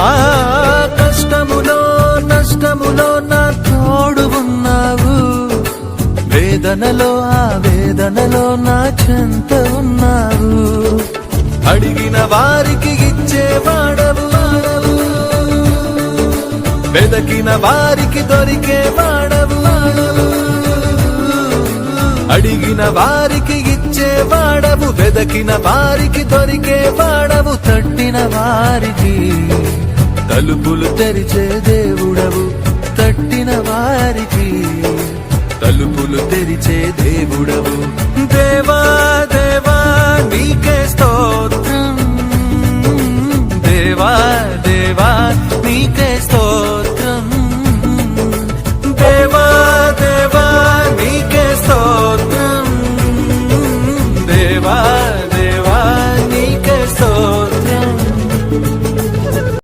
ఆ కష్టములో నష్టములో నా తోడు ఉన్నావు, వేదనలో ఆ వేదనలో నా చెంత ఉన్నావు. అడిగిన వారికి ఇచ్చేవాడవు, వెదకిన వారికి దొరికేవాడవు. అడిగిన వారికి ఇచ్చేవాడవు, వెదకిన వారికి దొరికేవాడవు. తట్టిన వారికి తలుపులు తెరిచే దేవుడవు, తట్టిన వారికి తలుపులు తెరిచే దేవుడవు. దేవా దేవా నీకే